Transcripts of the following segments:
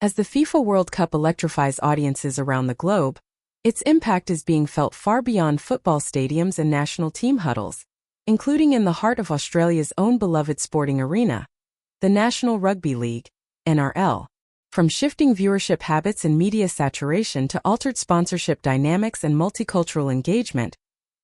As the FIFA World Cup electrifies audiences around the globe, its impact is being felt far beyond football stadiums and national team huddles, including in the heart of Australia's own beloved sporting arena, the National Rugby League, NRL. From shifting viewership habits and media saturation to altered sponsorship dynamics and multicultural engagement,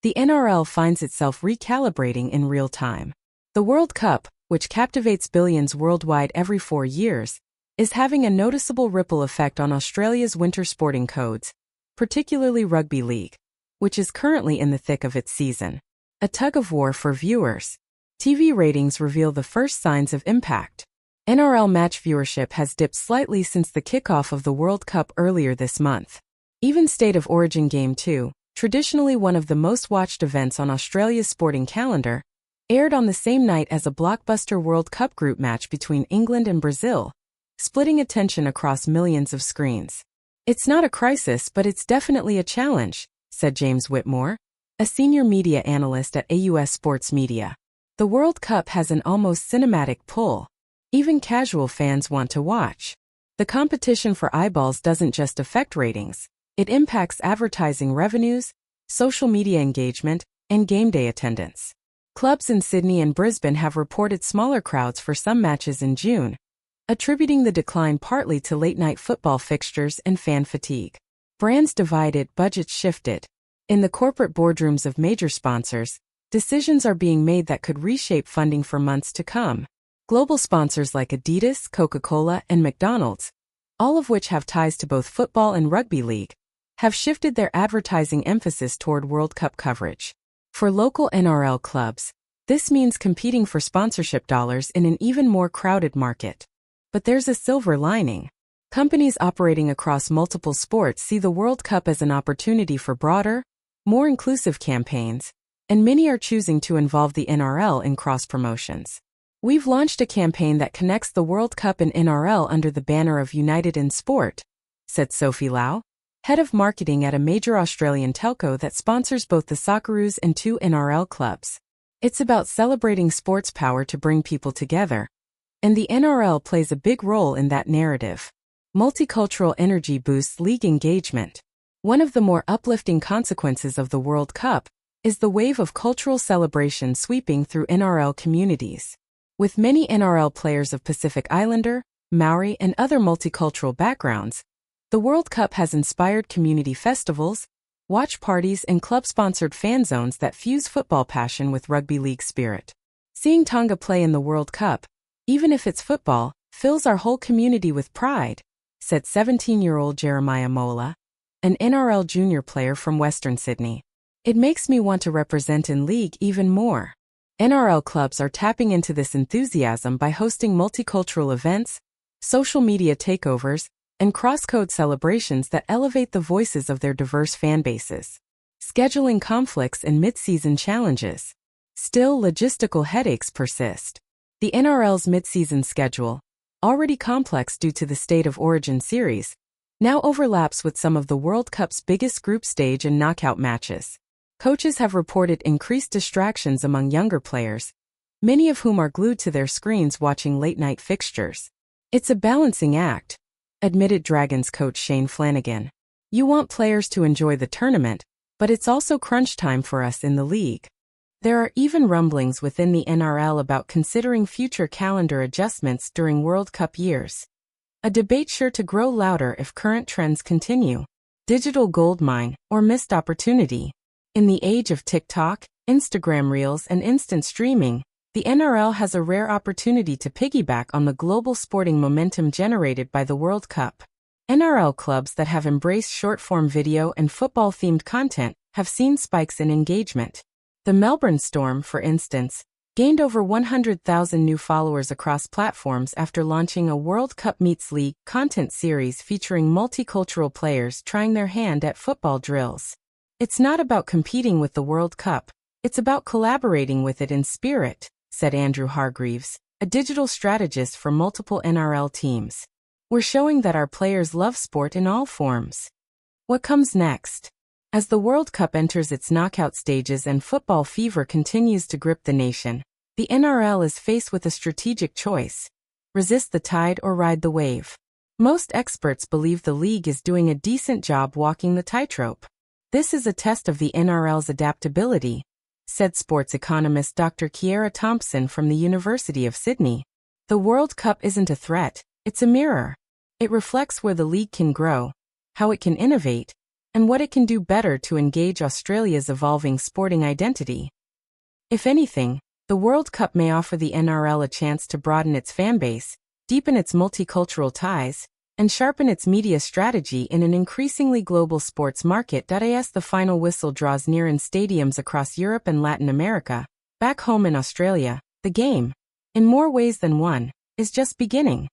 the NRL finds itself recalibrating in real time. The World Cup, which captivates billions worldwide every 4 years, is having a noticeable ripple effect on Australia's winter sporting codes, particularly rugby league, which is currently in the thick of its season. A tug-of-war for viewers. TV ratings reveal the first signs of impact. NRL match viewership has dipped slightly since the kickoff of the World Cup earlier this month. Even State of Origin Game 2, traditionally one of the most watched events on Australia's sporting calendar, aired on the same night as a blockbuster World Cup group match between England and Brazil, splitting attention across millions of screens. "It's not a crisis, but it's definitely a challenge," said James Whitmore, a senior media analyst at AUS Sports Media. "The World Cup has an almost cinematic pull. Even casual fans want to watch. The competition for eyeballs doesn't just affect ratings, it impacts advertising revenues, social media engagement, and game day attendance." Clubs in Sydney and Brisbane have reported smaller crowds for some matches in June, attributing the decline partly to late-night football fixtures and fan fatigue. Brands divided, budgets shifted. In the corporate boardrooms of major sponsors, decisions are being made that could reshape funding for months to come. Global sponsors like Adidas, Coca-Cola, and McDonald's, all of which have ties to both football and rugby league, have shifted their advertising emphasis toward World Cup coverage. For local NRL clubs, this means competing for sponsorship dollars in an even more crowded market. But there's a silver lining. Companies operating across multiple sports see the World Cup as an opportunity for broader, more inclusive campaigns, and many are choosing to involve the NRL in cross-promotions. "We've launched a campaign that connects the World Cup and NRL under the banner of United in Sport," said Sophie Lau, head of marketing at a major Australian telco that sponsors both the Socceroos and 2 NRL clubs. "It's about celebrating sports power to bring people together, and the NRL plays a big role in that narrative." Multicultural energy boosts league engagement. One of the more uplifting consequences of the World Cup is the wave of cultural celebration sweeping through NRL communities. With many NRL players of Pacific Islander, Maori, and other multicultural backgrounds, the World Cup has inspired community festivals, watch parties, and club-sponsored fan zones that fuse football passion with rugby league spirit. "Seeing Tonga play in the World Cup, even if it's football, fills our whole community with pride," said 17-year-old Jeremiah Mola, an NRL junior player from Western Sydney. "It makes me want to represent in league even more." NRL clubs are tapping into this enthusiasm by hosting multicultural events, social media takeovers, and cross-code celebrations that elevate the voices of their diverse fan bases. Scheduling conflicts and mid-season challenges. Still, logistical headaches persist. The NRL's mid-season schedule, already complex due to the State of Origin series, now overlaps with some of the World Cup's biggest group stage and knockout matches. Coaches have reported increased distractions among younger players, many of whom are glued to their screens watching late-night fixtures. "It's a balancing act," admitted Dragons coach Shane Flanagan. "You want players to enjoy the tournament, but it's also crunch time for us in the league." There are even rumblings within the NRL about considering future calendar adjustments during World Cup years. A debate sure to grow louder if current trends continue. Digital goldmine or missed opportunity. In the age of TikTok, Instagram Reels, and instant streaming, the NRL has a rare opportunity to piggyback on the global sporting momentum generated by the World Cup. NRL clubs that have embraced short-form video and football-themed content have seen spikes in engagement. The Melbourne Storm, for instance, gained over 100,000 new followers across platforms after launching a World Cup Meets League content series featuring multicultural players trying their hand at football drills. "It's not about competing with the World Cup, it's about collaborating with it in spirit," said Andrew Hargreaves, a digital strategist for multiple NRL teams. "We're showing that our players love sport in all forms." What comes next? As the World Cup enters its knockout stages and football fever continues to grip the nation, the NRL is faced with a strategic choice: resist the tide or ride the wave. Most experts believe the league is doing a decent job walking the tightrope. This is a test of the NRL's adaptability, said sports economist Dr. Kiera Thompson from the University of Sydney. The World Cup isn't a threat, it's a mirror. It reflects where the league can grow, how it can innovate, and what it can do better to engage Australia's evolving sporting identity. If anything, the World Cup may offer the NRL a chance to broaden its fanbase, deepen its multicultural ties, and sharpen its media strategy in an increasingly global sports market. As the final whistle draws near in stadiums across Europe and Latin America, back home in Australia, the game, in more ways than one, is just beginning.